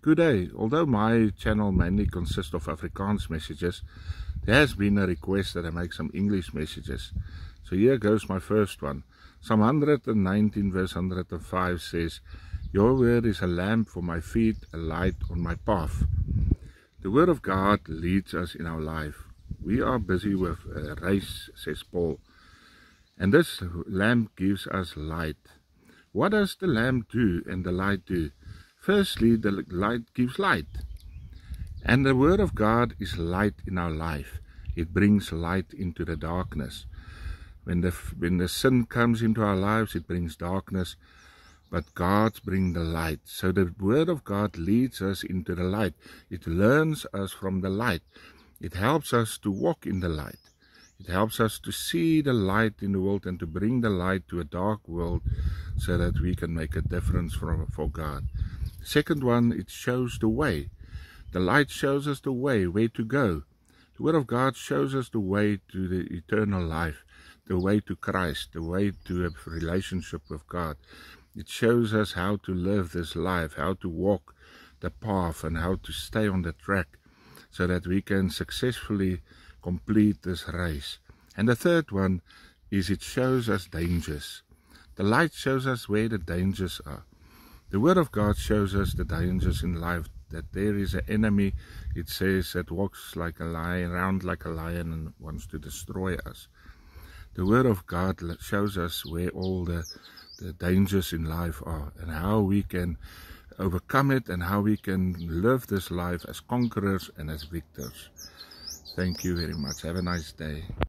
Good day. Although my channel mainly consists of Afrikaans messages, there has been a request that I make some English messages. So here goes my first one. Psalm 119 verse 105 says, "Your word is a lamp for my feet, a light on my path." The word of God leads us in our life. We are busy with a race, says Paul, and this lamp gives us light. What does the lamp do and the light do? Firstly, the light gives light. And the word of God is light in our life. It brings light into the darkness. When the sin comes into our lives, it brings darkness. But God brings the light. So the word of God leads us into the light. It learns us from the light. It helps us to walk in the light. It helps us to see the light in the world and to bring the light to a dark world so that we can make a difference for God. The second one, it shows the way. The light shows us the way, where to go. The word of God shows us the way to the eternal life, the way to Christ, the way to a relationship with God. It shows us how to live this life, how to walk the path and how to stay on the track so that we can successfully complete this race. And the third one is it shows us dangers. The light shows us where the dangers are. The word of God shows us the dangers in life, that there is an enemy, it says, that walks like a lion, around like a lion and wants to destroy us. The word of God shows us where all the dangers in life are and how we can overcome it and how we can live this life as conquerors and as victors. Thank you very much. Have a nice day.